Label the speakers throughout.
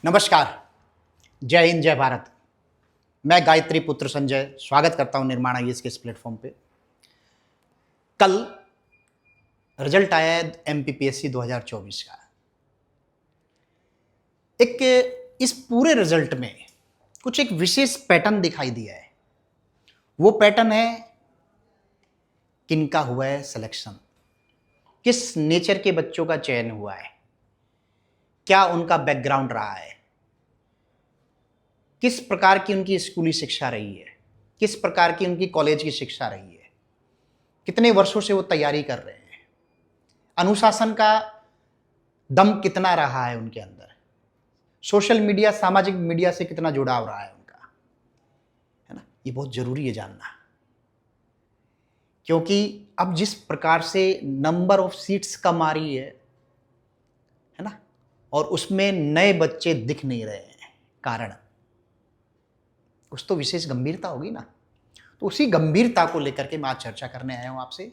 Speaker 1: नमस्कार। जय हिंद, जय भारत। मैं गायत्री पुत्र संजय स्वागत करता हूं निर्माण आईएएस के इस प्लेटफॉर्म पे। कल रिजल्ट आया है एमपीपीएससी 2024 का। इस पूरे रिजल्ट में कुछ एक विशेष पैटर्न दिखाई दिया है। वो पैटर्न है किनका हुआ है सिलेक्शन, किस नेचर के बच्चों का चयन हुआ है, क्या उनका बैकग्राउंड रहा है, किस प्रकार की उनकी स्कूली शिक्षा रही है, किस प्रकार की उनकी कॉलेज की शिक्षा रही है, कितने वर्षों से वो तैयारी कर रहे हैं, अनुशासन का दम कितना रहा है उनके अंदर, सोशल मीडिया सामाजिक मीडिया से कितना जुड़ाव रहा है उनका, है ना। ये बहुत जरूरी है जानना, क्योंकि अब जिस प्रकार से नंबर ऑफ सीट्स कम आ रही है ना, और उसमें नए बच्चे दिख नहीं रहे हैं, कारण कुछ तो विशेष गंभीरता होगी ना। तो उसी गंभीरता को लेकर के मैं आज चर्चा करने आया हूं आपसे।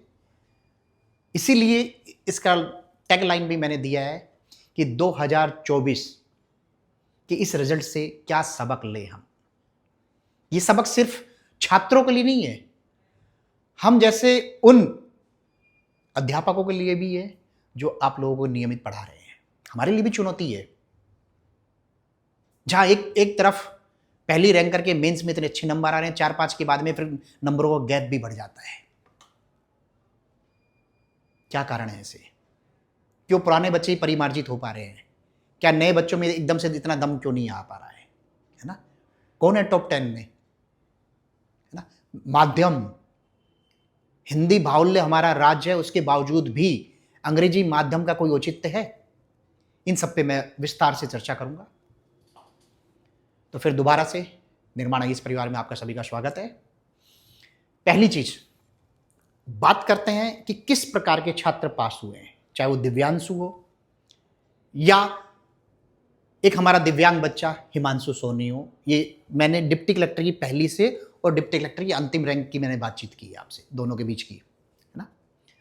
Speaker 1: इसीलिए इसका टैगलाइन भी मैंने दिया है कि 2024 के इस रिजल्ट से क्या सबक ले हम। ये सबक सिर्फ छात्रों के लिए नहीं है, हम जैसे उन अध्यापकों के लिए भी है जो आप लोगों को नियमित पढ़ा रहे हैं। हमारे लिए भी चुनौती है। जहां एक तरफ पहली रैंक करके मेंस में इतने अच्छे नंबर आ रहे हैं, 4-5 के बाद में फिर नंबरों का गैप भी बढ़ जाता है। क्या कारण है ऐसे? क्यों पुराने बच्चे ही परिमार्जित हो पा रहे हैं? क्या नए बच्चों में एकदम से इतना दम क्यों नहीं आ पा रहा है ना? कौन है टॉप 10 में, है ना? माध्यम हिंदी बाहुल्य हमारा राज्य है, उसके बावजूद भी अंग्रेजी माध्यम का कोई औचित्य है? इन सब पे मैं विस्तार से चर्चा करूंगा। तो फिर दोबारा से निर्माण आईएएस परिवार में आपका सभी का स्वागत है। पहली चीज बात करते हैं कि किस प्रकार के छात्र पास हुए हैं, चाहे वो दिव्यांशु हो या एक हमारा दिव्यांग बच्चा हिमांशु सोनी हो। ये मैंने डिप्टी कलेक्टर की पहली से और डिप्टी कलेक्टर की अंतिम रैंक की मैंने बातचीत की आपसे, दोनों के बीच की, है ना।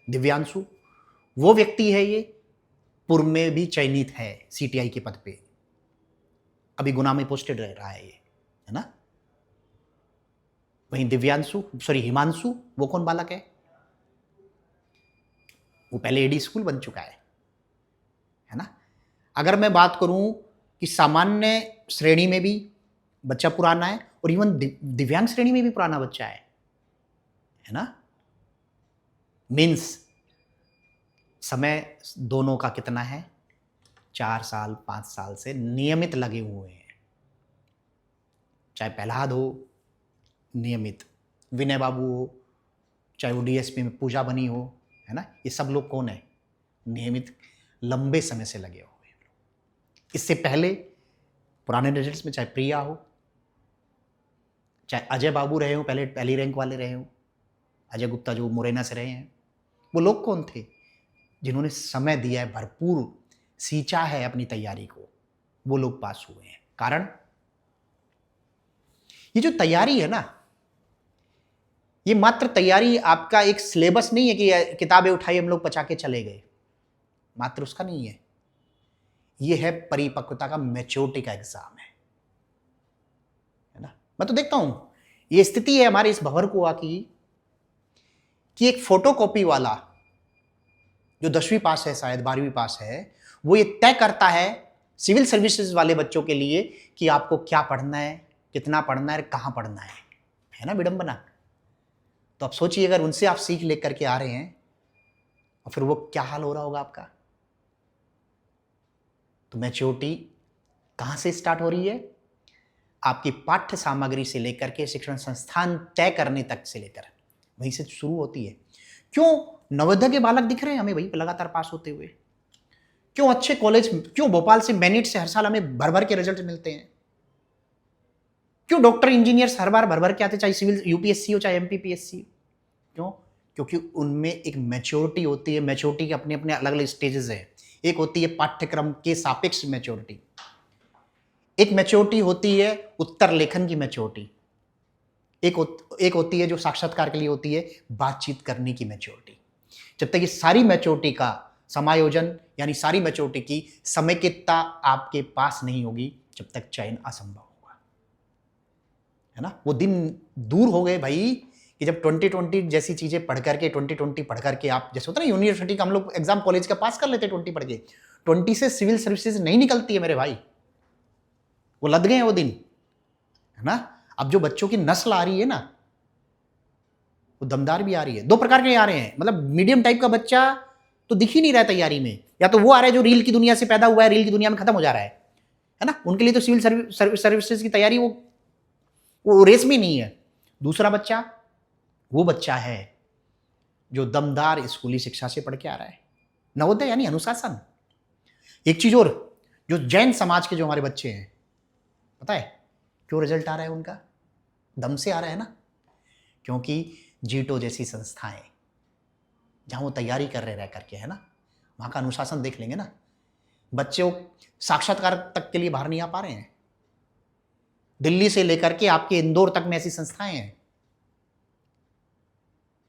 Speaker 1: दिव्यांशु वो व्यक्ति है, ये पूर्व में भी चयनित है सीटीआई के पद पे, अभी गुना में पोस्टेड रह रहा है ये, है ना। वहीं हिमांशु वो कौन बालक है? वो पहले एडी स्कूल बन चुका है ना। अगर मैं बात करूं कि सामान्य श्रेणी में भी बच्चा पुराना है और इवन दिव्यांग श्रेणी में भी पुराना बच्चा है ना। मीन्स समय दोनों का कितना है? 4 साल 5 साल से नियमित लगे हुए हैं। चाहे प्रहलाद हो नियमित, विनय बाबू हो, चाहे वो डीएसपी में पूजा बनी हो, है ना। ये सब लोग कौन है? नियमित लंबे समय से लगे हुए। इससे पहले पुराने रिजल्ट्स में चाहे प्रिया हो, चाहे अजय बाबू रहे हो, पहली रैंक वाले रहे हो, अजय गुप्ता जो मुरैना से रहे हैं, वो लोग कौन थे? जिन्होंने समय दिया है, भरपूर सींचा है अपनी तैयारी को, वो लोग पास हुए हैं। कारण ये जो तैयारी है ना, ये मात्र तैयारी आपका एक सिलेबस नहीं है कि किताबें उठाई हम लोग पचा के चले गए, मात्र उसका नहीं है। ये है परिपक्वता का, मैच्योरिटी का एग्जाम है ना। मैं तो देखता हूं ये स्थिति है हमारे इस भंवरकुआ की कि एक फोटोकॉपी वाला जो 10वीं पास है, शायद 12वीं पास है, वो ये तय करता है सिविल सर्विसेज वाले बच्चों के लिए कि आपको क्या पढ़ना है, कितना पढ़ना है, कहां पढ़ना है ना। विडंबना। तो आप सोचिए अगर उनसे आप सीख लेकर के आ रहे हैं और फिर वो क्या हाल हो रहा होगा आपका। तो मैच्योरिटी कहां से स्टार्ट हो रही है? आपकी पाठ्य सामग्री से लेकर के शिक्षण संस्थान तय करने तक से लेकर वहीं से शुरू होती है। क्यों नवोदय के बालक दिख रहे हैं हमें भाई लगातार पास होते हुए? क्यों अच्छे कॉलेज, क्यों भोपाल से मेरिट से हर साल हमें भर भर के रिजल्ट मिलते हैं? क्यों डॉक्टर इंजीनियर्स हर बार भर भर के आते, चाहे सिविल यूपीएससी हो चाहे एमपीपीएससी? क्यों? क्योंकि उनमें एक मैच्योरिटी होती है। मैच्योरिटी के अपने अपने अलग अलग स्टेजेस है। एक होती है पाठ्यक्रम के सापेक्ष मैच्योरिटी, एक मैच्योरिटी होती है उत्तर लेखन की मैच्योरिटी, एक होती है जो साक्षात्कार के लिए होती है बातचीत करने की मैच्योरिटी। जब तक ये सारी मैच्योरिटी का समायोजन यानी सारी मैच्योरिटी की समेकितता आपके पास नहीं होगी, जब तक चयन असंभव होगा, है ना। वो दिन दूर हो गए भाई कि जब 2020 जैसी चीजें पढ़ करके 2020 पढ़ करके आप, जैसे होता है ना यूनिवर्सिटी का हम लोग एग्जाम कॉलेज का पास कर लेते 20 पढ़ के, 20 से सिविल सर्विसेज नहीं निकलती है मेरे भाई, वो लद गए हैं वो दिन, है ना। अब जो बच्चों की नस्ल आ रही है ना, वो दमदार भी आ रही है। दो प्रकार के आ रहे हैं, मतलब मीडियम टाइप का बच्चा तो दिख ही नहीं रहा है तैयारी में, या तो वो आ रहा है जो रील की दुनिया से पैदा हुआ है, रील की दुनिया में खत्म हो जा रहा है ना। उनके लिए तो सिविल सर्विसेज की तैयारी वो रेस में नहीं है। दूसरा बच्चा वो बच्चा है जो दमदार स्कूली शिक्षा से पढ़ के आ रहा है, नवोदय यानी अनुशासन। एक चीज और, जो जैन समाज के जो हमारे बच्चे हैं, पता है क्यों रिजल्ट आ रहा है उनका? दम से आ रहा है ना, क्योंकि जीटो जैसी संस्थाएं जहां वो तैयारी कर रहे रह करके, है ना, वहां का अनुशासन देख लेंगे ना। बच्चे साक्षात्कार तक के लिए बाहर नहीं आ पा रहे हैं। दिल्ली से लेकर के आपके इंदौर तक में ऐसी संस्थाएं हैं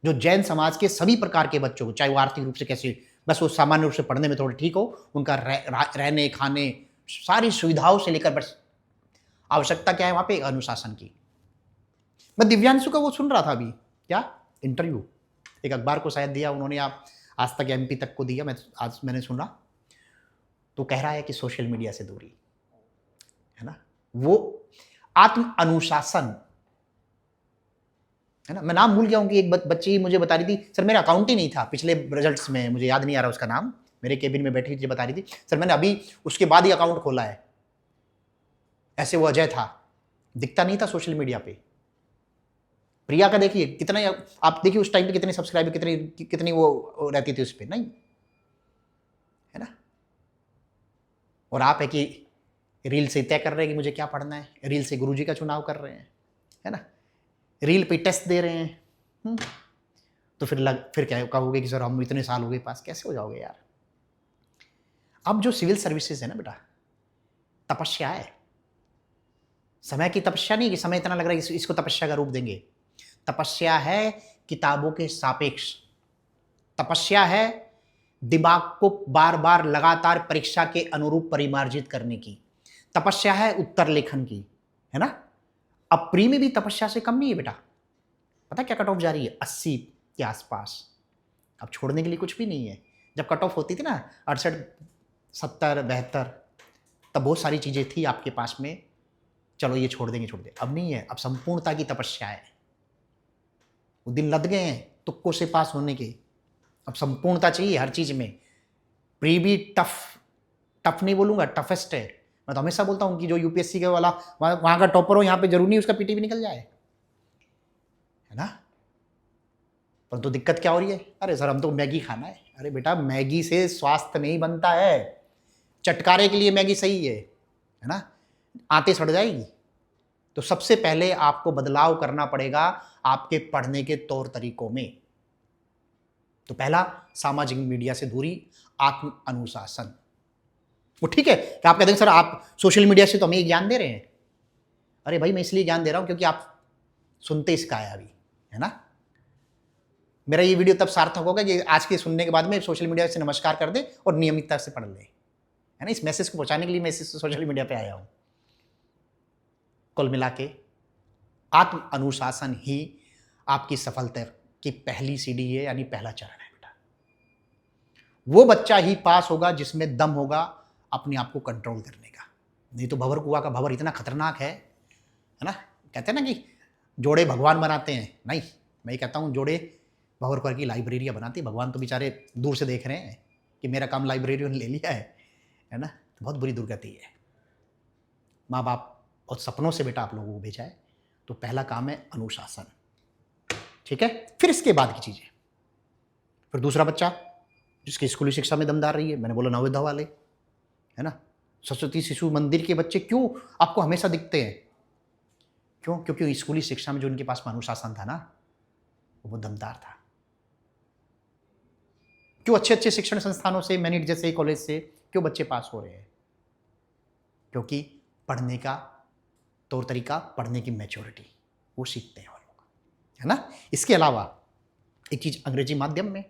Speaker 1: जो जैन समाज के सभी प्रकार के बच्चों को, चाहे वो आर्थिक रूप से कैसे, बस वो सामान्य रूप से पढ़ने में थोड़े ठीक हो, उनका रहने खाने सारी सुविधाओं से लेकर, बस आवश्यकता क्या है वहां पे? अनुशासन की। मैं दिव्यांशु का वो सुन रहा था अभी, क्या इंटरव्यू, एक अखबार को शायद दिया उन्होंने, आप आज तक एमपी तक को दिया, मैंने सुना, तो कह रहा है कि सोशल मीडिया से दूरी, है ना, वो आत्म अनुशासन, है ना। मैं नाम भूल गया हूं कि एक बच्ची मुझे बता रही थी, सर मेरा अकाउंट ही नहीं था पिछले रिजल्ट्स में, मुझे याद नहीं आ रहा उसका नाम, मेरे केबिन में बैठी थी बता रही थी, सर मैंने अभी उसके बाद ही अकाउंट खोला है। ऐसे वो अजय था, दिखता नहीं था सोशल मीडिया पे। प्रिया का देखिए कितना, आप देखिए उस टाइम पे कितने सब्सक्राइबर, कितनी वो रहती थी उस पर, नहीं, है ना। और आप है कि रील से तय कर रहे हैं कि मुझे क्या पढ़ना है, रील से गुरुजी का चुनाव कर रहे हैं, है ना, रील पे टेस्ट दे रहे हैं। तो फिर क्या कहोगे कि सर हम इतने साल हो गए पास, कैसे हो जाओगे यार। अब जो सिविल सर्विसेज है ना बेटा, तपस्या है, समय की तपस्या नहीं कि समय इतना लग रहा है इसको तपस्या का रूप देंगे। तपस्या है किताबों के सापेक्ष, तपस्या है दिमाग को बार बार लगातार परीक्षा के अनुरूप परिमार्जित करने की, तपस्या है उत्तर लेखन की, है ना। अब प्री में भी तपस्या से कम नहीं है बेटा। पता क्या कट ऑफ जा रही है? 80 के आसपास। अब छोड़ने के लिए कुछ भी नहीं है। जब कट ऑफ होती थी ना 68, 70, 72, तब बहुत सारी चीजें थी आपके पास में, चलो ये छोड़ देंगे, छोड़ दे। अब नहीं है, अब संपूर्णता की तपस्या है। वो दिन लद गए हैं तुक्कों से पास होने के, अब संपूर्णता चाहिए हर चीज में। प्री भी टफ नहीं बोलूंगा, टफेस्ट है। मैं तो हमेशा बोलता हूँ कि जो यूपीएससी के वाला वहां का टॉपर हो, यहाँ पे जरूरी नहीं उसका पीटी भी निकल जाए, है ना। पर तो दिक्कत क्या हो रही है? अरे सर हम तो मैगी खाना है। अरे बेटा मैगी से स्वास्थ्य नहीं बनता है, चटकारे के लिए मैगी सही है ना, आते सड़ जाएगी। तो सबसे पहले आपको बदलाव करना पड़ेगा आपके पढ़ने के तौर तरीकों में। तो पहला, सामाजिक मीडिया से दूरी, आत्म अनुशासन। वो ठीक है कि आप कहते हैं सर आप सोशल मीडिया से तो हमें ज्ञान दे रहे हैं। अरे भाई मैं इसलिए ज्ञान दे रहा हूं क्योंकि आप सुनते इसका है अभी, है ना। मेरा ये वीडियो तब सार्थक होगा कि आज के सुनने के बाद में सोशल मीडिया से नमस्कार कर दे और नियमितता से पढ़ ले, है ना। इस मैसेज को पहुंचाने के लिए मैं सोशल मीडिया पे आया हूं। कुल मिला के आत्म अनुशासन ही आपकी सफलता की पहली सीढ़ी है, यानी पहला चरण है बेटा। वो बच्चा ही पास होगा जिसमें दम होगा अपने आप को कंट्रोल करने का। नहीं तो भंवर कुआं का भंवर इतना खतरनाक है ना। कहते हैं ना कि जोड़े भगवान बनाते हैं, नहीं, मैं ये कहता हूँ जोड़े भंवर कुआं की लाइब्रेरियाँ बनाती। भगवान तो बेचारे दूर से देख रहे हैं कि मेरा काम लाइब्रेरियन ले लिया है ना। बहुत बुरी दुर्गति है। माँ बाप और सपनों से बेटा आप लोगों को भेजा है, तो पहला काम है अनुशासन, ठीक है। फिर इसके बाद की चीजें, फिर दूसरा बच्चा जिसकी स्कूली शिक्षा में दमदार रही है, मैंने बोला नवोदय वाले, है ना। सरस्वती शिशु मंदिर के बच्चे क्यों आपको हमेशा दिखते हैं? क्यों? क्योंकि स्कूली शिक्षा में जो उनके पास अनुशासन था ना, वो दमदार था। क्यों अच्छे अच्छे शिक्षण संस्थानों से, मैनिट जैसे कॉलेज से क्यों बच्चे पास हो रहे हैं? क्योंकि पढ़ने का तौर तरीका, पढ़ने की मैच्योरिटी वो सीखते हैं वो लोग, है ना। इसके अलावा एक चीज अंग्रेजी माध्यम में,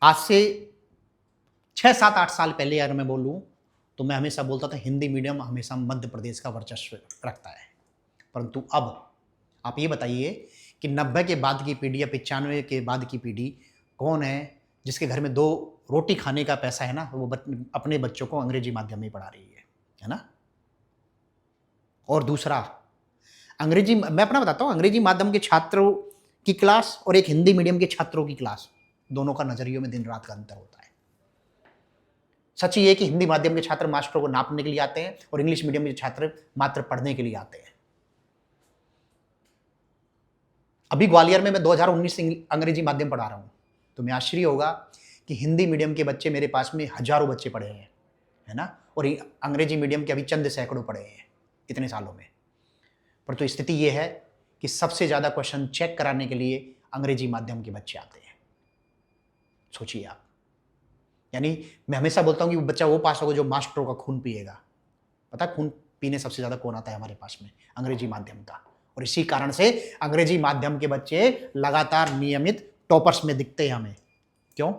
Speaker 1: आज से 6, 7, 8 साल पहले अगर मैं बोलूं तो मैं हमेशा बोलता था हिंदी मीडियम हमेशा मध्य प्रदेश का वर्चस्व रखता है। परंतु अब आप ये बताइए कि 90 के बाद की पीढ़ी या 95 के बाद की पीढ़ी कौन है जिसके घर में 2 रोटी खाने का पैसा है ना, वो अपने बच्चों को अंग्रेजी माध्यम में पढ़ा रही है ना? और दूसरा, अंग्रेजी, मैं अपना बताता हूँ, अंग्रेजी माध्यम के छात्रों की क्लास और एक हिंदी मीडियम के छात्रों की क्लास, दोनों का नजरियों में दिन रात का अंतर होता है। सच ये है कि हिंदी माध्यम के छात्र मास्टरों को नापने के लिए आते हैं और इंग्लिश मीडियम के छात्र मात्र पढ़ने के लिए आते हैं। अभी ग्वालियर में मैं 2019 से अंग्रेजी माध्यम पढ़ा रहा हूँ, तो मैं आश्चर्य होगा कि हिंदी मीडियम के बच्चे मेरे पास में हजारों बच्चे पढ़े हैं, है ना, और अंग्रेजी मीडियम के अभी चंद सैकड़ों पढ़े हैं इतने सालों में। पर तो स्थिति ये है कि सबसे ज़्यादा क्वेश्चन चेक कराने के लिए अंग्रेजी माध्यम के बच्चे आते हैं। सोचिए आप, यानी मैं हमेशा बोलता हूँ कि बच्चा वो पास होगा जो मास्टरों का खून पिएगा। पता है खून पीने सबसे ज़्यादा कौन आता है हमारे पास में? अंग्रेजी माध्यम का। और इसी कारण से अंग्रेजी माध्यम के बच्चे लगातार नियमित टॉपर्स में दिखते हैं हमें। क्यों?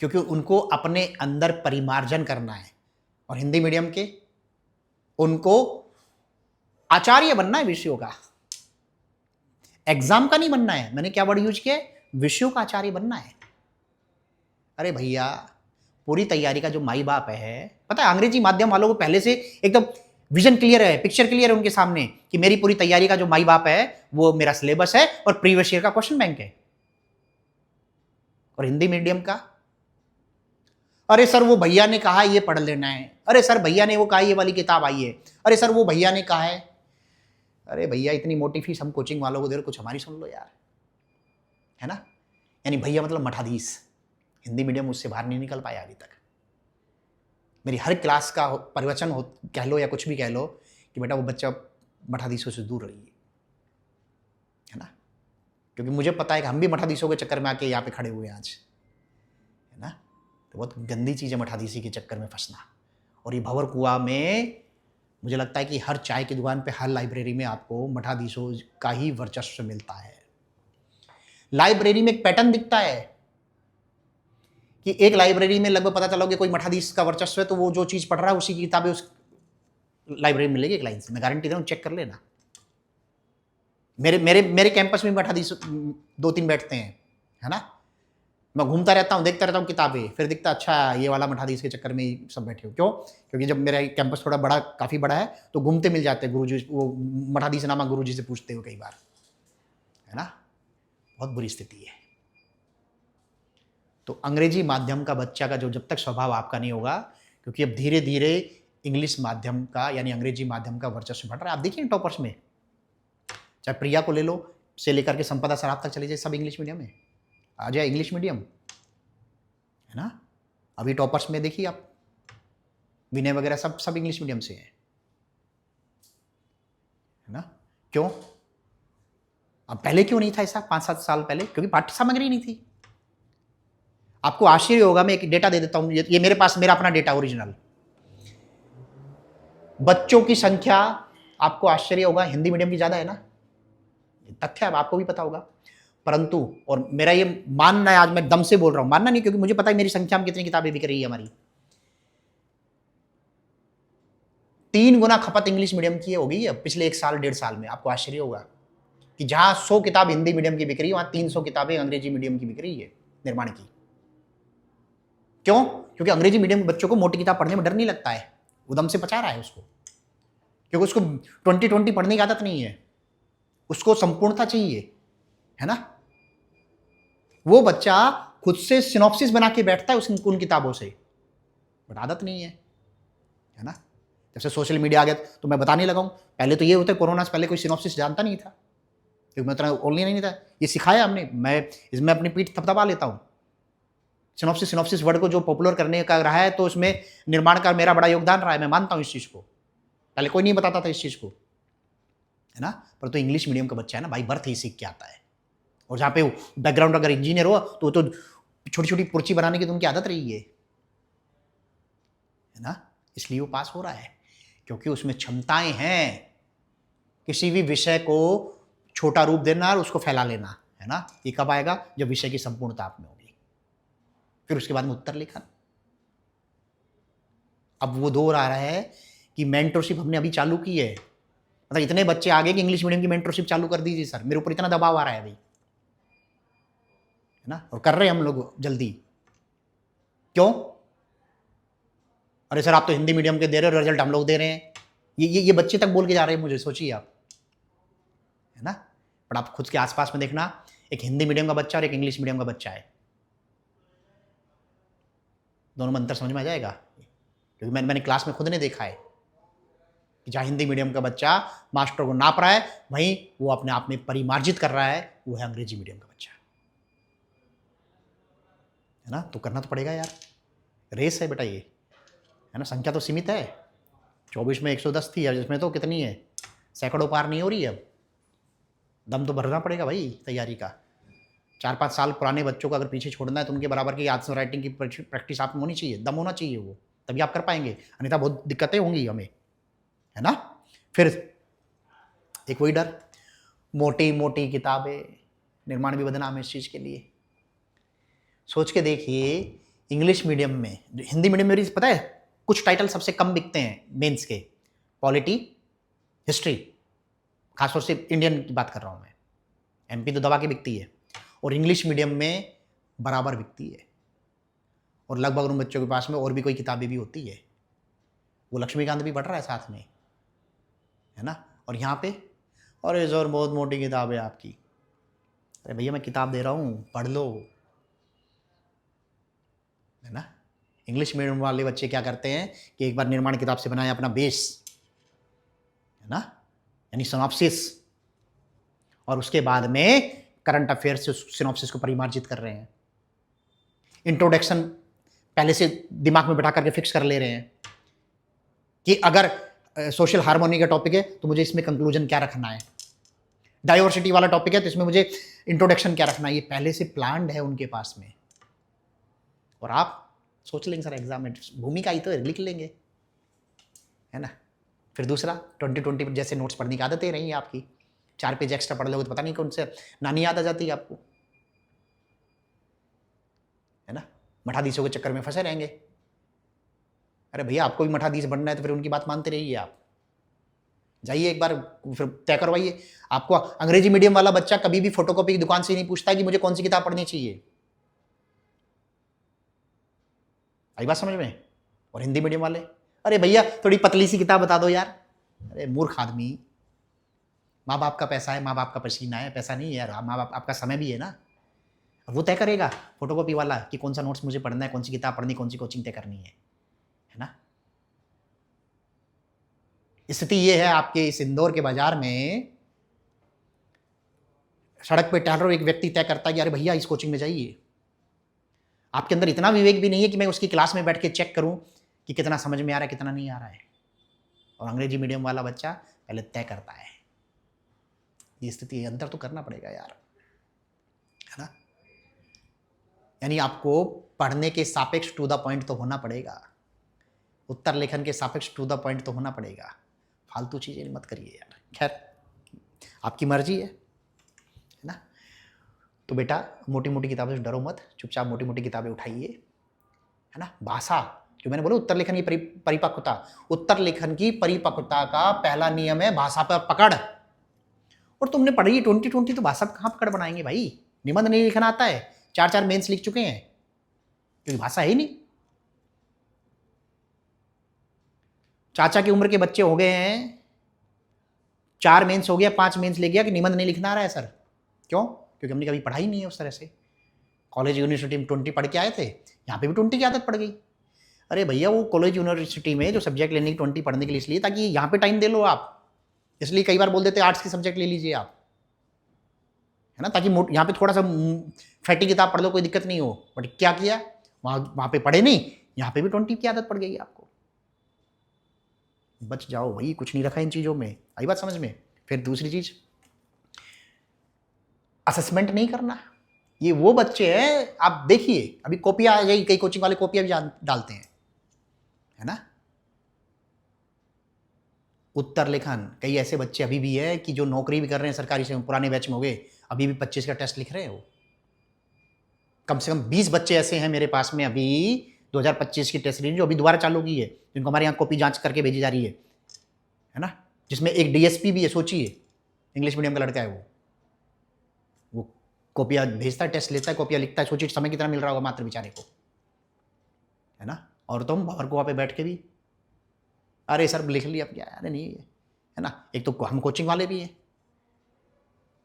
Speaker 1: क्योंकि उनको अपने अंदर परिमार्जन करना है, और हिंदी मीडियम के उनको आचार्य बनना है विषयों का, एग्जाम का नहीं बनना है। मैंने क्या वर्ड यूज किया? विषयों का आचार्य बनना है। अरे भैया, पूरी तैयारी का जो माई बाप है, पता है अंग्रेजी माध्यम वालों को पहले से एकदम विजन क्लियर है, पिक्चर क्लियर है उनके सामने कि मेरी पूरी तैयारी का जो माई बाप है वो मेरा सिलेबस है और प्रीवियस ईयर का क्वेश्चन बैंक है। और हिंदी मीडियम का, अरे सर वो भैया ने कहा ये पढ़ लेना है, अरे सर भैया ने वो कहा ये वाली किताब आई है, अरे सर वो भैया ने कहा है। अरे भैया इतनी मोटी फीस हम कोचिंग वालों को दे रहे, कुछ हमारी सुन लो यार, है ना? यानी भैया मतलब मठाधीश। हिंदी मीडियम उससे बाहर नहीं निकल पाया अभी तक। मेरी हर क्लास का प्रवचन हो कह लो या कुछ भी कह लो कि बेटा वो बच्चा मठाधीशों से दूर रहिए, है ना? क्योंकि मुझे पता है कि हम भी मठाधीशों के चक्कर में आके यहाँ पे खड़े हुए हैं आज, है ना? तो बहुत गंदी चीज़ है मठाधीशी के चक्कर में फंसना। और ये भंवर कुआं में मुझे लगता है कि हर चाय की दुकान पे, हर लाइब्रेरी में आपको मठाधीशों का ही वर्चस्व मिलता है। लाइब्रेरी में एक पैटर्न दिखता है कि एक लाइब्रेरी में लगभग पता चला कि कोई मठाधीश का वर्चस्व है तो वो जो चीज़ पढ़ रहा है उसी की किताबें उस लाइब्रेरी में मिलेगी एक लाइन से। मैं गारंटी दे रहा हूँ, चेक कर लेना। मेरे मेरे मेरे कैंपस में मठाधीश 2-3 बैठते हैं, है ना? मैं घूमता रहता हूँ, देखता रहता हूँ किताबें, फिर दिखता अच्छा ये वाला मठाधीश के चक्कर में ही सब बैठे हो। क्यों? क्योंकि जब मेरा कैंपस थोड़ा बड़ा, काफ़ी बड़ा है, तो घूमते मिल जाते हैं गुरुजी, वो मठाधीश नामा गुरुजी से पूछते हो कई बार, है ना? बहुत बुरी स्थिति है। तो अंग्रेजी माध्यम का बच्चा का जो जब तक स्वभाव आपका नहीं होगा, क्योंकि अब धीरे धीरे इंग्लिश माध्यम का यानी अंग्रेजी माध्यम का वर्चस्व बढ़ रहा है। आप देखिए टॉपर्स में, चाहे प्रिया को ले लो से लेकर के संपदा सराफ तक चले जाए, सब इंग्लिश मीडियम में आ जाए, इंग्लिश मीडियम, है ना? अभी टॉपर्स में देखिए आप, विनय वगैरह सब इंग्लिश मीडियम से है ना? क्यों? अब पहले क्यों नहीं था ऐसा 5-7 साल पहले? क्योंकि पाठ्य सामग्री नहीं थी। आपको आश्चर्य होगा, मैं एक डेटा दे देता हूं, ये मेरे पास मेरा अपना डेटा ओरिजिनल। बच्चों की संख्या आपको आश्चर्य होगा हिंदी मीडियम की ज्यादा है ना, तथ्य है, आपको भी पता होगा। परंतु, और मेरा ये मानना है, आज मैं दम से बोल रहा हूं, मानना नहीं क्योंकि मुझे पता है मेरी संख्या में कितनी किताबें बिक रही है हमारी, 3 गुना खपत इंग्लिश मीडियम की हो गई है पिछले 1 साल 1.5 साल में। आपको आश्चर्य होगा कि जहां 100 किताब हिंदी मीडियम की बिक रही है, वहां 300 किताबें अंग्रेजी मीडियम की बिक रही है, निर्माण की। क्यों? क्योंकि अंग्रेजी मीडियम के बच्चों को मोटी किताब पढ़ने में डर नहीं लगता है, वो दम से पचा रहा है उसको, क्योंकि उसको 20-20 पढ़ने की आदत नहीं है, उसको संपूर्णता चाहिए, है ना? वो बच्चा खुद से सिनॉप्सिस बना के बैठता है उन किताबों से, बट आदत नहीं है ना? जैसे सोशल मीडिया आ गया तो मैं बताने लगा हूं, पहले तो ये होता है, कोरोना से पहले कोई सिनॉप्सिस जानता नहीं था, क्योंकि मैं उतना ऑनलाइन नहीं था, ये सिखाया हमने, मैं इसमें अपनी पीठ थपथपा लेता हूं। सिनॉप्सिस वर्ड को जो पॉपुलर करने का रहा है, तो उसमें निर्माण का मेरा बड़ा योगदान रहा है, मैं मानता हूं इस चीज को। पहले कोई नहीं बताता था इस चीज को, है ना? पर तो इंग्लिश मीडियम का बच्चा है ना भाई, बर्थ ही सीख के आता है। और जहाँ पे बैकग्राउंड अगर इंजीनियर हो तो छोटी छोटी पुर्ची बनाने की तो उनकी आदत रही है ना? इसलिए वो पास हो रहा है, क्योंकि उसमें क्षमताएं हैं किसी भी विषय को छोटा रूप देना और उसको फैला लेना, है ना? ये कब आएगा? जब विषय की संपूर्णता आप में होगी। फिर उसके बाद में उत्तर लेखन, अब वो दौर आ रहा है कि मेंटरशिप हमने अभी चालू की है, मतलब इतने बच्चे आ गए कि इंग्लिश मीडियम की मेंटरशिप चालू कर दीजिए सर, मेरे ऊपर इतना दबाव आ रहा है अभी, है ना, और कर रहे हैं हम लोग जल्दी। क्यों? अरे सर आप तो हिंदी मीडियम के दे रहे हो, रिजल्ट हम लोग दे रहे हैं, ये बच्चे तक बोल के जा रहे हैं मुझे, सोचिए आप, है ना। पर आप खुद के आसपास में देखना, एक हिंदी मीडियम का बच्चा और एक इंग्लिश मीडियम का बच्चा है, दोनों में अंतर समझ में आ जाएगा। क्योंकि मैंने क्लास में खुद ने देखा है कि जहाँ हिंदी मीडियम का बच्चा मास्टर को नाप रहा है, वहीं वो अपने आप में परिमार्जित कर रहा है, वो है अंग्रेजी मीडियम का बच्चा, है ना। तो करना तो पड़ेगा यार, रेस है बेटा ये, है ना। संख्या तो सीमित है, 24 में 110 थी, अब इसमें तो कितनी है, सैकड़ों पार नहीं हो रही है। अब दम तो भरना पड़ेगा भाई तैयारी का। 4-5 साल पुराने बच्चों को अगर पीछे छोड़ना है तो उनके बराबर की आंसर राइटिंग की प्रैक्टिस आप में होनी चाहिए, दम होना चाहिए, वो तभी आप कर पाएंगे, अन्यथा बहुत दिक्कतें होंगी हमें, है ना। फिर एक वही डर, मोटी मोटी किताबें, निर्माण भी बदनाम है इस चीज़ के लिए। सोच के देखिए, इंग्लिश मीडियम में, हिंदी मीडियम में पता है कुछ टाइटल सबसे कम बिकते हैं मेंस के, पॉलिटी, हिस्ट्री, खासतौर से इंडियन की बात कर रहा हूँ मैं, एमपी तो दबा के बिकती है, और इंग्लिश मीडियम में बराबर बिकती है, और लगभग उन बच्चों के पास में और भी कोई किताबें भी होती है, वो लक्ष्मीकांत भी पढ़ रहा है साथ में, है ना। और यहाँ पे अरे सर बहुत मोटी किताब है आपकी, अरे भैया मैं किताब दे रहा हूँ, पढ़ लो, है ना। इंग्लिश मीडियम वाले बच्चे क्या करते हैं कि एक बार निर्माण किताब से बनाया अपना बेस, है ना, यानी सिनॉप्सिस, और उसके बाद में करंट अफेयर से सिनॉप्सिस को परिमार्जित कर रहे हैं, इंट्रोडक्शन पहले से दिमाग में बैठा करके फिक्स कर ले रहे हैं कि अगर सोशल हार्मोनी का टॉपिक है तो मुझे इसमें कंक्लूजन क्या रखना है, डाइवर्सिटी वाला टॉपिक है तो इसमें मुझे इंट्रोडक्शन क्या रखना है, ये पहले से प्लान्ड है उनके पास में। और आप सोच लेंगे सर एग्जाम में भूमिका ही तो लिख लेंगे, है ना। फिर दूसरा 2020 जैसे नोट्स पढ़ने की आदतें रही है आपकी, 4 पेज एक्स्ट्रा पढ़ लोगे तो पता नहीं कौन से नानी याद आ जाती है आपको, है ना। मठाधीशों के चक्कर में फंसे रहेंगे। अरे भैया आपको भी मठाधीश बनना है तो फिर उनकी बात मानते रहिए, आप जाइए एक बार फिर तय करवाइए। आपको अंग्रेजी मीडियम वाला बच्चा कभी भी फोटोकॉपी की दुकान से नहीं पूछता है कि मुझे कौन सी किताब पढ़नी चाहिए, आई बात समझ में। और हिंदी मीडियम वाले, अरे भैया थोड़ी पतली सी किताब बता दो यार, अरे मूर्ख आदमी, माँ बाप का पैसा है, माँ बाप का पसीना है, पैसा नहीं है यार, माँ बाप आपका समय भी है ना। वो तय करेगा फोटोकॉपी वाला कि कौन सा नोट्स मुझे पढ़ना है, कौन सी किताब पढ़नी, कौन सी कोचिंग तय करनी है ना। स्थिति ये है आपके इस इंदौर के बाजार में, सड़क पे टहल रहे एक व्यक्ति तय करता है कि अरे भैया इस कोचिंग में जाइए, आपके अंदर इतना विवेक भी नहीं है कि मैं उसकी क्लास में बैठ के चेक करूं कि कितना समझ में आ रहा है कितना नहीं आ रहा है। और अंग्रेजी मीडियम वाला बच्चा पहले तय करता है। ये स्थिति अंतर तो करना पड़ेगा यार, है ना। यानी आपको पढ़ने के सापेक्ष टू द पॉइंट तो होना पड़ेगा, उत्तर लेखन के सापेक्ष टू द पॉइंट तो होना पड़ेगा, फालतू चीजें मत करिए यार। खैर आपकी मर्जी है ना। तो बेटा मोटी मोटी किताबों से डरो मत, चुपचाप मोटी मोटी किताबें उठाइए, है ना। भाषा जो मैंने बोला, उत्तर लेखन की परिपक्वता, उत्तर लेखन की परिपक्वता का पहला नियम है भाषा पर पकड़। और तुमने पढ़ी 2020 तो भाषा पर कहाँ पकड़ बनाएंगे भाई, निबंध नहीं लिखना आता है, 4 मेंस लिख चुके हैं, क्योंकि भाषा है ही नहीं। चाचा की उम्र के बच्चे हो गए हैं, 4 मेंस हो गया, 5 मेंस ले गया कि निबंध नहीं लिखना आ रहा है सर। क्यों? क्योंकि हमने कभी पढ़ाई नहीं है उस तरह से। कॉलेज यूनिवर्सिटी में 20 पढ़ के आए थे, यहाँ पे भी 20 की आदत पड़ गई। अरे भैया वो कॉलेज यूनिवर्सिटी में जो सब्जेक्ट लेने की 20 पढ़ने के लिए इसलिए ताकि यहाँ पे टाइम दे लो आप, इसलिए कई बार बोल देते आर्ट्स की सब्जेक्ट ले लीजिए आप, है ना, ताकि यहाँ पे थोड़ा सा फैटी किताब पढ़ लो, कोई दिक्कत नहीं हो। बट क्या किया, वहाँ पे पढ़े नहीं, यहाँ पे भी 20 की आदत पड़ गई आपको। बच जाओ भाई, कुछ नहीं रखा इन चीज़ों में, आई बात समझ में। फिर दूसरी चीज़, असेसमेंट नहीं करना। ये वो बच्चे हैं, आप देखिए अभी कॉपियाँ आ गई, कई कोचिंग वाले कॉपियाँ भी डालते हैं, है ना। उत्तर लेखन, कई ऐसे बच्चे अभी भी है कि जो नौकरी भी कर रहे हैं सरकारी से, पुराने बैच में हो गए, अभी भी 25 का टेस्ट लिख रहे हैं वो। कम से कम 20 बच्चे ऐसे हैं मेरे पास में अभी 2025 की टेस्ट सीरीज जो अभी दोबारा चालू की है, जिनको हमारे यहाँ कॉपी जांच करके भेजी जा रही है ना, जिसमें एक डीएसपी भी है। सोचिए, इंग्लिश मीडियम का लड़का है वो कॉपियाँ भेजता है, टेस्ट लेता है, कॉपियाँ लिखता है। सोचिए समय कितना मिल रहा होगा मात्र बेचारे को, है ना। और तुम भंवर कुआं पे बैठ के भी अरे सर लिख लिया, अब क्या, अरे नहीं है ना। एक तो हम कोचिंग वाले भी हैं,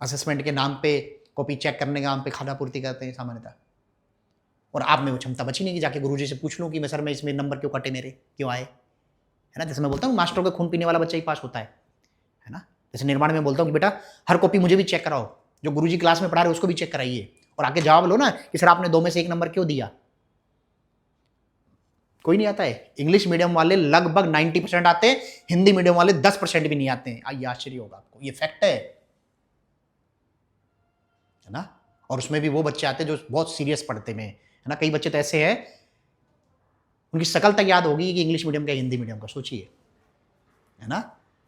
Speaker 1: असेसमेंट के नाम पे, कॉपी चेक करने के नाम पे खाना पूर्ति करते हैं सामान्यतः। और आप में वो क्षमता बची नहीं कि जाके गुरुजी से पूछ लूँ कि मैं सर मैं इसमें नंबर क्यों कटे, मेरे क्यों आए, है ना। जैसे मैं बोलता हूँ मास्टरों के खून पीने वाला बच्चा ही पास होता है ना। जैसे निर्माण में बोलता हूँ कि बेटा हर कॉपी मुझे भी चेक कराओ, जो गुरुजी क्लास में पढ़ा रहे उसको भी चेक कराइए, और आके जवाब लो ना कि सर आपने 2 में से 1 नंबर क्यों दिया। कोई नहीं आता है। इंग्लिश मीडियम वाले लगभग 90% आते हैं, हिंदी मीडियम वाले 10% भी नहीं आते हैं। आइए आश्चर्य होगा आपको, ये फैक्ट है ना। और उसमें भी वो बच्चे आते हैं जो बहुत सीरियस पढ़ते में, है ना। कई बच्चे तो ऐसे हैं उनकी शकल तक याद होगी कि इंग्लिश मीडियम का हिंदी मीडियम का। सोचिए, है ना।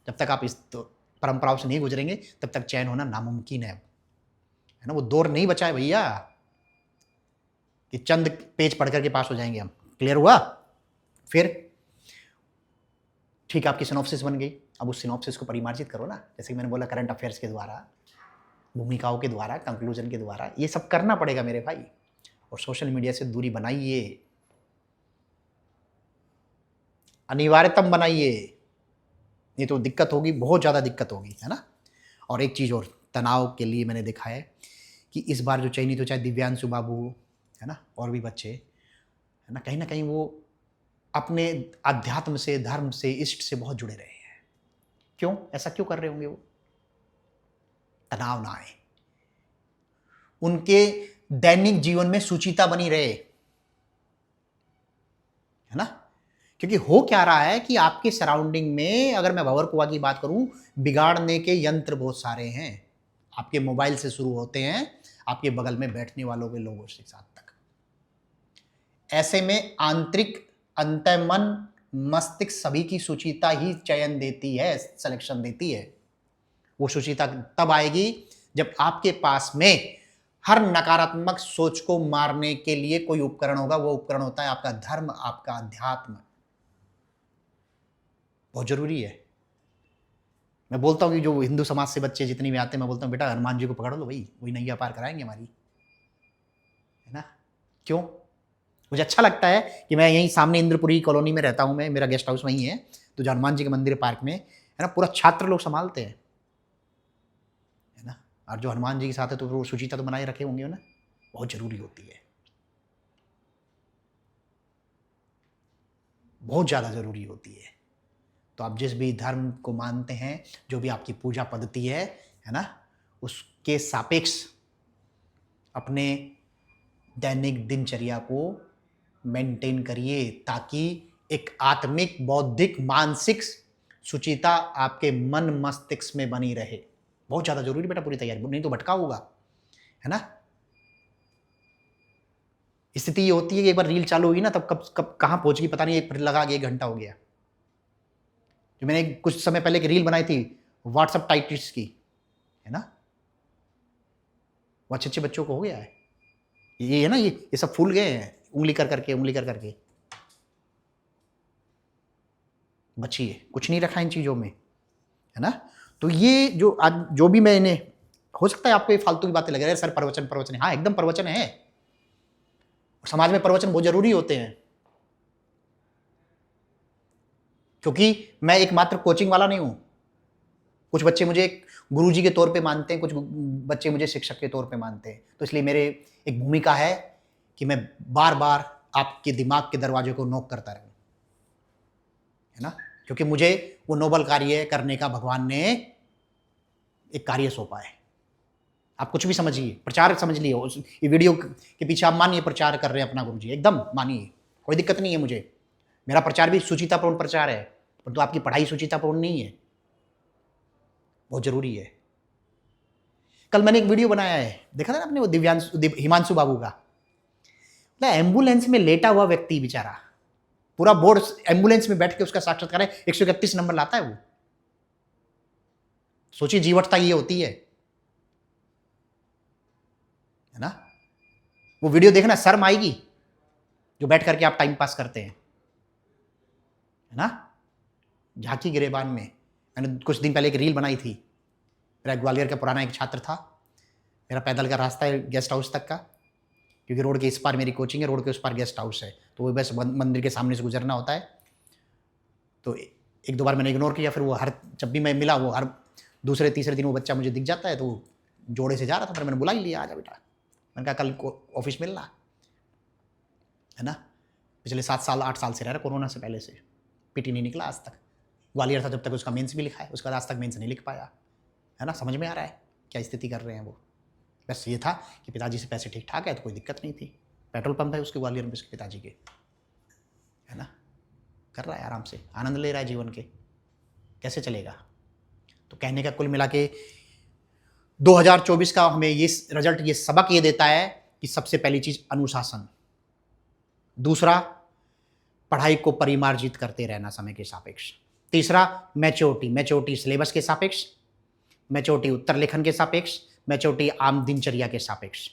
Speaker 1: जब तक आप इस परंपराओं से नहीं गुजरेंगे तब तक चयन होना नामुमकिन है ना। वो दौर नहीं बचा है भैया कि चंद पेज पढ़ करके पास हो जाएंगे हम। क्लियर हुआ। फिर ठीक, आपकी सिनॉप्सिस बन गई। अब उस सिनॉप्सिस को परिमार्जित करो ना, जैसे कि मैंने बोला करंट अफेयर्स के द्वारा, भूमिकाओं के द्वारा, कंक्लूजन के द्वारा। ये सब करना पड़ेगा मेरे भाई। और सोशल मीडिया से दूरी बनाइए, अनिवार्यतम बनाइए, नहीं तो दिक्कत होगी, बहुत ज़्यादा दिक्कत होगी, है ना। और एक चीज़ और, तनाव के लिए मैंने देखा है कि इस बार जो चयनित हो, चाहे दिव्यांशु बाबू, है ना, और भी बच्चे, है ना कहीं वो अपने अध्यात्म से, धर्म से, इष्ट से बहुत जुड़े रहे हैं। क्यों ऐसा क्यों कर रहे होंगे वो? तनाव ना आए, उनके दैनिक जीवन में सुचिता बनी रहे, है ना। क्योंकि हो क्या रहा है कि आपके सराउंडिंग में, अगर मैं भंवर कुआं की बात करूं, बिगाड़ने के यंत्र बहुत सारे हैं। आपके मोबाइल से शुरू होते हैं, आपके बगल में बैठने वालों के लोगों के साथ तक। ऐसे में आंतरिक, अंतर्मन, मस्तिष्क सभी की सुचिता ही चयन देती है, सिलेक्शन देती है। वो सुचिता तब आएगी जब आपके पास में हर नकारात्मक सोच को मारने के लिए कोई उपकरण होगा। वो उपकरण होता है आपका धर्म, आपका अध्यात्म। बहुत जरूरी है। मैं बोलता हूँ कि जो हिंदू समाज से बच्चे जितने भी आते हैं, मैं बोलता हूँ बेटा हनुमान जी को पकड़ लो भाई, वही नैया पार कराएंगे हमारी, है ना। क्यों? मुझे अच्छा लगता है कि मैं यहीं सामने इंद्रपुरी कॉलोनी में रहता हूँ, मैं, मेरा गेस्ट हाउस वहीं है। तो जो हनुमान जी के मंदिर पार्क में, है ना, पूरा छात्र लोग संभालते हैं, है ना। और जो हनुमान जी के साथ है तो वो सुचिता तो बनाए रखे होंगे ना, बहुत जरूरी होती है, बहुत ज़्यादा जरूरी होती है। तो आप जिस भी धर्म को मानते हैं, जो भी आपकी पूजा पद्धति है ना, उसके सापेक्ष अपने दैनिक दिनचर्या को मेंटेन करिए, ताकि एक आत्मिक, बौद्धिक, मानसिक सुचिता आपके मन मस्तिष्क में बनी रहे। बहुत ज़्यादा जरूरी बेटा, पूरी तैयारी, नहीं तो भटका होगा, है ना। स्थिति ये होती है कि एक बार रील चालू होगी ना, तब कब कब कहाँ पहुंच गई पता नहीं, एक लगा कि 1 घंटा हो गया। जो मैंने कुछ समय पहले एक रील बनाई थी व्हाट्सएप टाइटिल्स की, है ना, वो अच्छे अच्छे बच्चों को हो गया है। ये है ना, ये सब फूल गए हैं, उंगली कर करके, उंगली कर करके। बचिए, कुछ नहीं रखा इन चीज़ों में, है ना। तो ये जो आज जो भी मैंने, हो सकता है आपको ये फालतू की बातें लगे, अरे सर प्रवचन प्रवचन है। हाँ एकदम प्रवचन है, समाज में प्रवचन बहुत जरूरी होते हैं। क्योंकि मैं एकमात्र कोचिंग वाला नहीं हूं, कुछ बच्चे मुझे गुरुजी के तौर पे मानते हैं, कुछ बच्चे मुझे शिक्षक के तौर पे मानते हैं। तो इसलिए मेरे एक भूमिका है कि मैं बार बार आपके दिमाग के दरवाजे को नॉक करता रहूं, है ना। क्योंकि मुझे वो नोबल कार्य करने का भगवान ने एक कार्य सौंपा है। आप कुछ भी समझिए, प्रचार समझ लिए, ये वीडियो के पीछे आप मानिए प्रचार कर रहे हैं अपना गुरुजी, एकदम मानिए, कोई दिक्कत नहीं है मुझे। मेरा प्रचार भी सुचितापूर्ण प्रचार है, परंतु आपकी पढ़ाई सुचितापूर्ण नहीं है, बहुत जरूरी है। कल मैंने एक वीडियो बनाया है, देखा था ना आपने, वो हिमांशु बाबू का, एम्बुलेंस में लेटा हुआ व्यक्ति बेचारा, पूरा बोर्ड एम्बुलेंस में बैठ के उसका साक्षात्कार है, 131 नंबर लाता है वो। सोचिए जीवटता ये होती है ना। वो वीडियो देखना, शर्म आएगी, जो बैठ करके आप टाइम पास करते हैं, है ना। झांकी गिरेबान में मैंने कुछ दिन पहले एक रील बनाई थी। मेरा ग्वालियर का पुराना एक छात्र था, मेरा पैदल का रास्ता है गेस्ट हाउस तक का, क्योंकि रोड के इस पार मेरी कोचिंग है, रोड के उस पार गेस्ट हाउस है, तो वो बस मंदिर के सामने से गुजरना होता है। तो एक दो बार मैंने इग्नोर किया, फिर वो जब भी मैं मिला वो हर दूसरे तीसरे दिन वो बच्चा मुझे दिख जाता है, तो जोड़े से जा रहा था, फिर मैंने बुला ही लिया, आजा बेटा। मैंने कहा कल को ऑफिस मिलना, है ना। पिछले 7 साल 8 साल से रह रहा, कोरोना से पहले से पीटी नहीं निकला आज तक। ग्वालियर था जब तक उसका मेंस भी लिखा है, उसका आज तक मेंस नहीं लिख पाया, है ना। समझ में आ रहा है क्या स्थिति कर रहे हैं वो। बस ये था कि पिताजी से पैसे ठीक ठाक है तो कोई दिक्कत नहीं थी, पेट्रोल पंप है उसके ग्वालियर में उसके पिताजी के, है ना। कर रहा है आराम से, आनंद ले रहा है जीवन के, कैसे चलेगा। तो कहने का कुल मिला के 2024 का हमें ये रिजल्ट, ये सबक ये देता है कि सबसे पहली चीज अनुशासन, दूसरा पढ़ाई को परिमार्जित करते रहना समय के सापेक्ष, तीसरा मैच्योरिटी सिलेबस के सापेक्ष, मैच्योरिटी उत्तर लेखन के सापेक्ष, मैच्योरिटी आम दिनचर्या के सापेक्ष,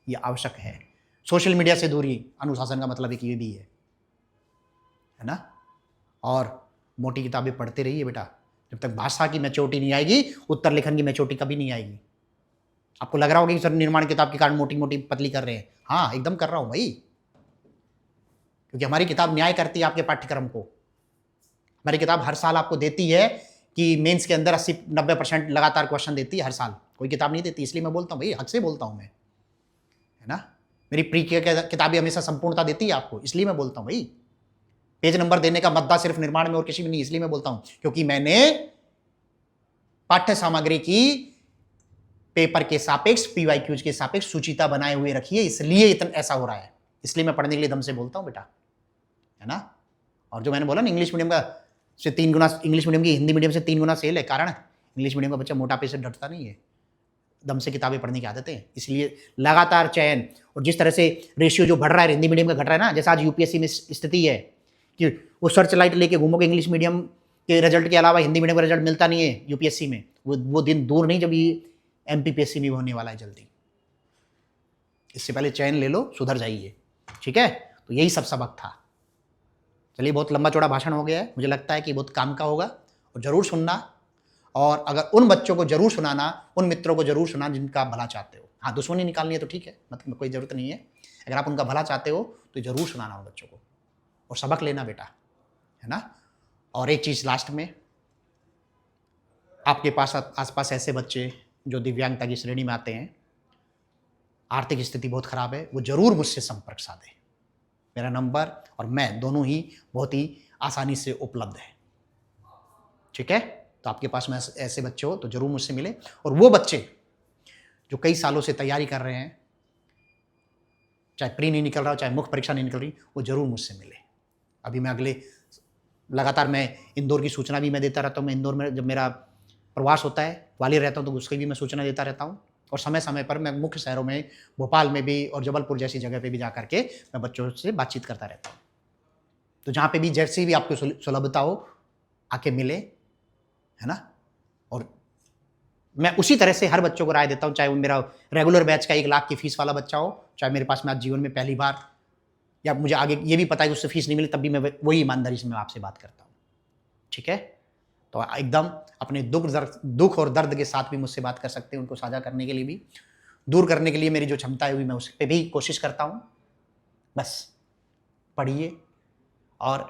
Speaker 1: ये आवश्यक है। सोशल मीडिया से दूरी अनुशासन का मतलब एक ये भी है ना। और मोटी किताबें पढ़ते रहिए बेटा, जब तक भाषा की मैच्योरिटी नहीं आएगी उत्तर लेखन की मैच्योरिटी कभी नहीं आएगी। आपको लग रहा होगा कि सर निर्माण किताब के कारण मोटी मोटी पतली कर रहे हैं, हाँ एकदम कर रहा हूं भाई, क्योंकि हमारी किताब न्याय करती है आपके पाठ्यक्रम को। हमारी किताब हर साल आपको देती है कि मेंस के अंदर 80-90% लगातार क्वेश्चन देती है हर साल, कोई किताब नहीं देती। इसलिए मैं बोलता हूँ भाई, हक से बोलता हूँ मैं, है ना। मेरी प्री किताबें हमेशा संपूर्णता देती है आपको, इसलिए मैं बोलता हूँ भाई। पेज नंबर देने का मद्दा सिर्फ निर्माण में और किसी में नहीं, इसलिए मैं बोलता हूँ क्योंकि मैंने पाठ्य सामग्री की पेपर के सापेक्ष PYQs के सापेक्ष सूचिता बनाए हुए रखी है, इसलिए इतना ऐसा हो रहा है। इसलिए मैं पढ़ने के लिए दम से बोलता हूँ बेटा, है ना। और जो मैंने बोला ना इंग्लिश मीडियम का से 3 गुना, इंग्लिश मीडियम की हिंदी मीडियम से 3 गुना सेल है, कारण इंग्लिश मीडियम का बच्चा मोटापे से डरता नहीं है, दम से किताबें पढ़ने की आदत है, इसलिए लगातार चयन। और जिस तरह से रेशियो जो बढ़ रहा है हिंदी मीडियम का घट रहा है ना, जैसे आज यूपीएससी में स्थिति है कि वो सर्च लाइट लेके घूमोगे, इंग्लिश मीडियम के रिजल्ट के अलावा हिंदी मीडियम का रिजल्ट मिलता नहीं है यूपीएससी में, वो दिन दूर नहीं जब ये MPPSC में होने वाला है जल्दी। इससे पहले चयन ले लो, सुधर जाइए, ठीक है। तो यही सब सबक था। चलिए बहुत लंबा चौड़ा भाषण हो गया है, मुझे लगता है कि बहुत काम का होगा और जरूर सुनना। और अगर उन बच्चों को जरूर सुनाना, उन मित्रों को जरूर सुनाना जिनका भला चाहते हो। हाँ दुश्मनी निकालनी है तो ठीक है, मतलब कोई जरूरत नहीं है। अगर आप उनका भला चाहते हो तो जरूर सुनाना उन बच्चों को और सबक लेना बेटा, है ना। और एक चीज लास्ट में, आपके पास आसपास ऐसे बच्चे जो दिव्यांगता की श्रेणी में आते हैं, आर्थिक स्थिति बहुत खराब है, वो जरूर मुझसे संपर्क साधे। मेरा नंबर और मैं दोनों ही बहुत ही आसानी से उपलब्ध है, ठीक है। तो आपके पास में ऐसे बच्चे हो तो जरूर मुझसे मिले। और वो बच्चे जो कई सालों से तैयारी कर रहे हैं, चाहे प्री नहीं निकल रहा हो, चाहे मुख्य परीक्षा नहीं निकल रही, वो जरूर मुझसे मिले। अभी मैं लगातार मैं इंदौर की सूचना भी मैं देता रहता हूँ। मैं इंदौर में जब मेरा प्रवास होता है, ग्वालियर रहता हूँ, तो उसकी भी मैं सूचना देता रहता हूँ। और समय समय पर मैं मुख्य शहरों में, भोपाल में भी और जबलपुर जैसी जगह पे भी जा करके मैं बच्चों से बातचीत करता रहता हूँ। तो जहाँ पे भी जैसी भी आपको सुलभता हो, आके मिले, है ना। और मैं उसी तरह से हर बच्चों को राय देता हूँ, चाहे वो मेरा रेगुलर बैच का 1 लाख की फीस वाला बच्चा हो, चाहे मेरे पास में आज जीवन में पहली बार, या मुझे आगे ये भी पता है कि उससे फीस नहीं मिली, तब भी मैं वही ईमानदारी से मैं आपसे बात करता हूँ, ठीक है। तो एकदम अपने दुख और दर्द के साथ भी मुझसे बात कर सकते हैं, उनको साझा करने के लिए भी, दूर करने के लिए मेरी जो क्षमता है मैं उस पर भी कोशिश करता हूँ। बस पढ़िए और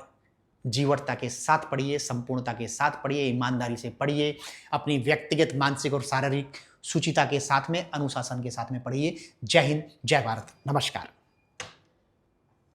Speaker 1: जीवटता के साथ पढ़िए, संपूर्णता के साथ पढ़िए, ईमानदारी से पढ़िए, अपनी व्यक्तिगत मानसिक और शारीरिक सूचिता के साथ में, अनुशासन के साथ में पढ़िए। जय हिंद, जय भारत, नमस्कार।